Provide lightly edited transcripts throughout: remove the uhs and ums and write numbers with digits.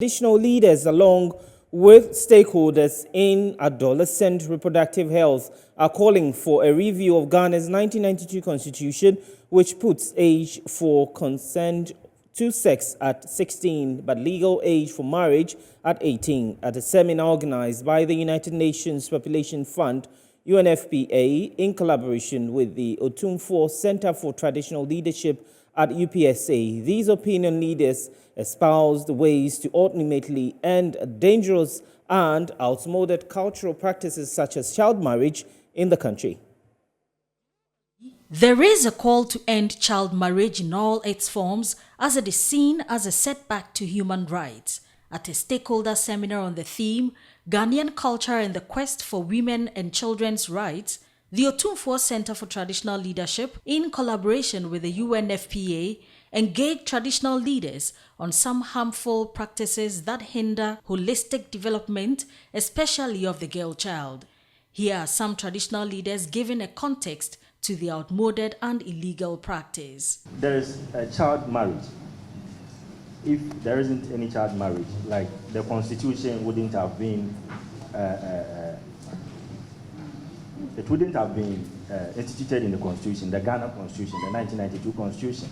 Traditional leaders, along with stakeholders in adolescent reproductive health, are calling for a review of Ghana's 1992 constitution, which puts age for consent to sex at 16, but legal age for marriage at 18. At a seminar organized by the United Nations Population Fund, UNFPA, in collaboration with the Otumfuo Center for Traditional Leadership at UPSA, these opinion leaders espoused ways to ultimately end dangerous and outmoded cultural practices such as child marriage in the country. There is a call to end child marriage in all its forms, as it is seen as a setback to human rights. At a stakeholder seminar on the theme, Ghanaian Culture and the Quest for Women and Children's Rights, the Otumfuo Center for Traditional Leadership, in collaboration with the UNFPA, engaged traditional leaders on some harmful practices that hinder holistic development, especially of the girl child. Here are some traditional leaders giving a context to the outmoded and illegal practice. There is a child marriage. If there isn't any child marriage, like the constitution wouldn't have been instituted in the constitution, the Ghana constitution, the 1992 constitution.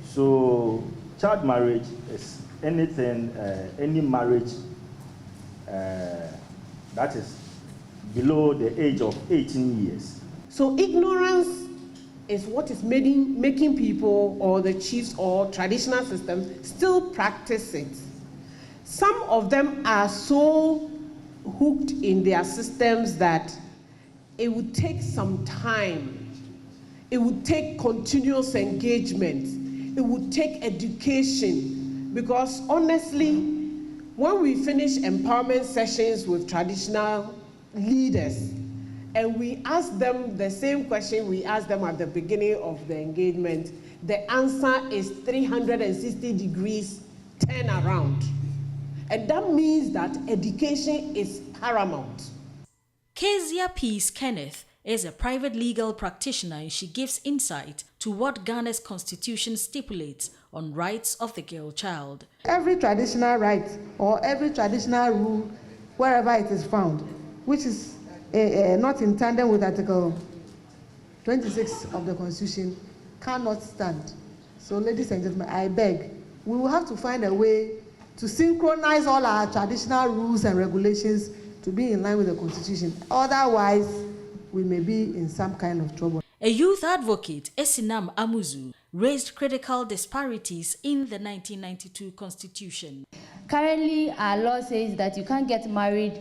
So child marriage is anything, any marriage that is below the age of 18 years. So ignorance is what is making people or the chiefs or traditional systems still practice it. Some of them are so hooked in their systems that it would take some time. It would take continuous engagement. It would take education, because honestly, when we finish empowerment sessions with traditional leaders and we ask them the same question we asked them at the beginning of the engagement, the answer is 360 degrees turn around. And that means that education is paramount. Kezia Peace Kenneth is a private legal practitioner, and she gives insight to what Ghana's constitution stipulates on rights of the girl child. Every traditional right or every traditional rule, wherever it is found, which is not in tandem with Article 26 of the Constitution, cannot stand. So, ladies and gentlemen, I beg, we will have to find a way to synchronize all our traditional rules and regulations to be in line with the Constitution. Otherwise, we may be in some kind of trouble. A youth advocate, Esinam Amuzu, raised critical disparities in the 1992 Constitution. Currently, our law says that you can't get married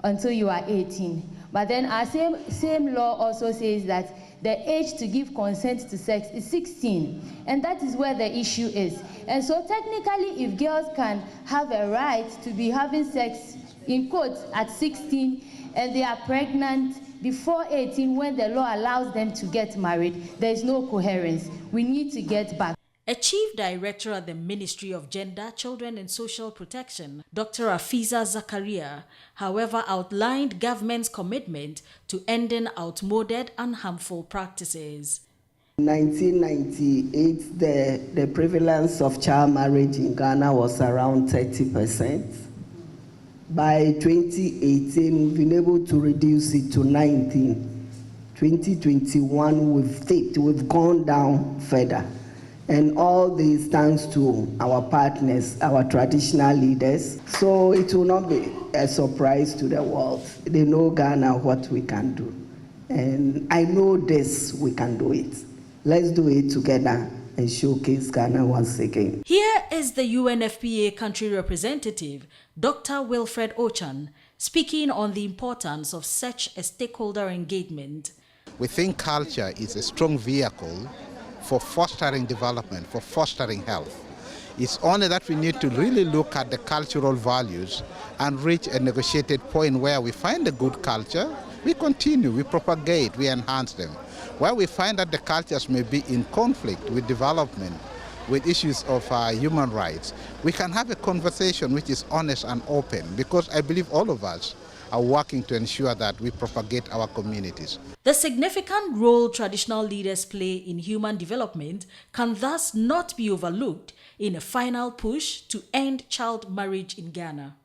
until you are 18. But then our same law also says that the age to give consent to sex is 16. And that is where the issue is. And so technically, if girls can have a right to be having sex, in quotes, at 16, and they are pregnant before 18, when the law allows them to get married, there is no coherence. We need to get back. A chief director at the Ministry of Gender, Children and Social Protection, Dr. Afiza Zakaria, however, outlined government's commitment to ending outmoded and harmful practices. In 1998, the prevalence of child marriage in Ghana was around 30%. By 2018, we've been able to reduce it to 19. 2021, we've gone down further. And all this thanks to our partners, our traditional leaders. So it will not be a surprise to the world. They know Ghana what we can do. And I know this, we can do it. Let's do it together and showcase Ghana once again. Here is the UNFPA country representative, Dr. Wilfred Ochan, speaking on the importance of such a stakeholder engagement. We think culture is a strong vehicle for fostering development, for fostering health. It's only that we need to really look at the cultural values and reach a negotiated point where we find a good culture, we continue, we propagate, we enhance them. Where we find that the cultures may be in conflict with development, with issues of human rights, we can have a conversation which is honest and open, because I believe all of us are working to ensure that we propagate our communities. The significant role traditional leaders play in human development can thus not be overlooked in a final push to end child marriage in Ghana.